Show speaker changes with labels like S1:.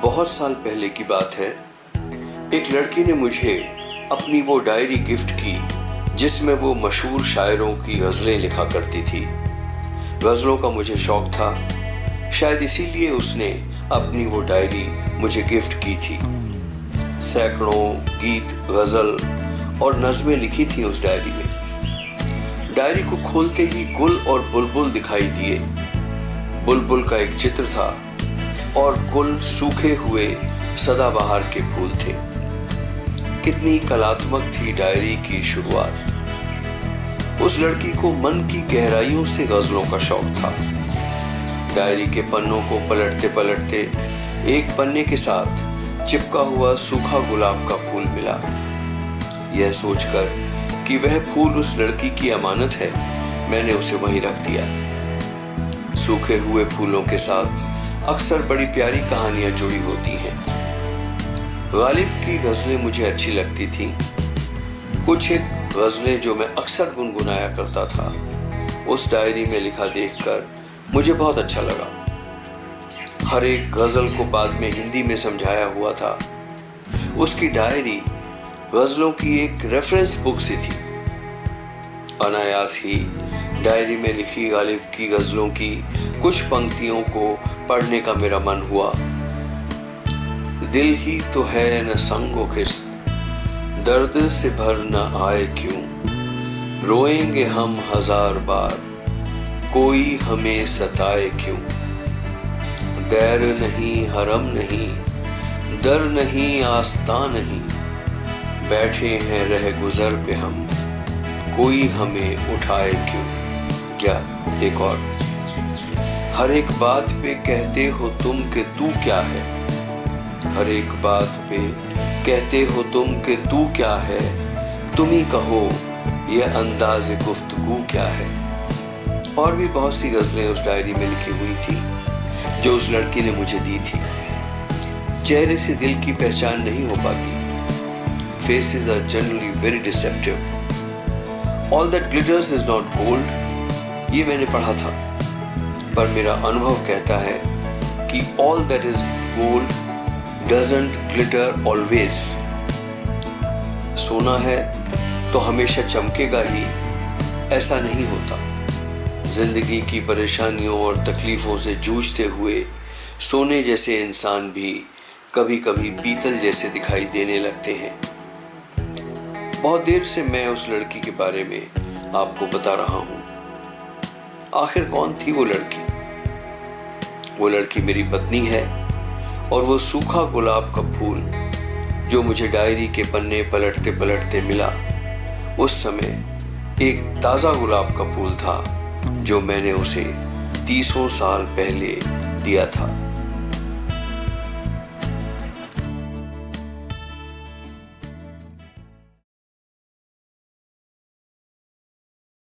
S1: बहुत साल पहले की बात है। एक लड़की ने मुझे अपनी वो डायरी गिफ्ट की जिसमें वो मशहूर शायरों की गज़लें लिखा करती थी। गज़लों का मुझे शौक था, शायद इसीलिए उसने अपनी वो डायरी मुझे गिफ्ट की थी। सैकड़ों गीत, गज़ल और नज़में लिखी थी उस डायरी में। डायरी को खोलते ही गुल और बुलबुल दिखाई दिए। बुलबुल का एक चित्र था और गुल सूखे हुए सदाबहार के फूल थे। कितनी कलात्मक थी डायरी की शुरुआत। उस लड़की को मन की गहराइयों से गज़लों का शौक था। डायरी के पन्नों को पलटते पलटते एक पन्ने के साथ चिपका हुआ सूखा गुलाब का फूल मिला। यह सोचकर कि वह फूल उस लड़की की अमानत है, मैंने उसे वहीं रख दिया। सूखे हुए फूलों के साथ अक्सर बड़ी प्यारी कहानियां जुड़ी होती हैं। गालिब की गज़लें मुझे अच्छी लगती थीं। कुछ एक गज़लें जो मैं अक्सर गुनगुनाया करता था, उस डायरी में लिखा देखकर मुझे बहुत अच्छा लगा। हर एक गज़ल को बाद में हिंदी में समझाया हुआ था। उसकी डायरी गज़लों की एक रेफरेंस बुक सी थी। अनायास ही डायरी में लिखी गालिब की गज़लों की कुछ पंक्तियों को पढ़ने का मेरा मन हुआ। दिल ही तो है न संगो किस्त, दर्द से भर न आए क्यों, रोएंगे हम हजार बार, कोई हमें सताए क्यों। दैर नहीं हरम नहीं, दर नहीं आस्था नहीं, बैठे हैं रह गुजर पे हम, कोई हमें उठाए क्यों। क्या एक और, हर एक बात पे कहते हो तुम कि तू क्या है, हर एक बात पे कहते हो तुम कि तू क्या है, तुम ही कहो ये अंदाज़ गुफ्तगू क्या है। और भी बहुत सी गज़लें उस डायरी में लिखी हुई थी जो उस लड़की ने मुझे दी थी। चेहरे से दिल की पहचान नहीं हो पाती। Faces are generally very deceptive. All that glitters is not gold. ये मैंने पढ़ा था, पर मेरा अनुभव कहता है कि all that is gold doesn't glitter always. सोना है तो हमेशा चमकेगा ही, ऐसा नहीं होता। जिंदगी की परेशानियों और तकलीफों से जूझते हुए सोने जैसे इंसान भी कभी कभी पीतल जैसे दिखाई देने लगते हैं। बहुत देर से मैं उस लड़की के बारे में आपको बता रहा हूँ। आखिर कौन थी वो लड़की? वो लड़की मेरी पत्नी है और वो सूखा गुलाब का फूल जो मुझे डायरी के पन्ने पलटते पलटते मिला, उस समय एक ताज़ा गुलाब का फूल था जो मैंने उसे 30 साल पहले दिया था।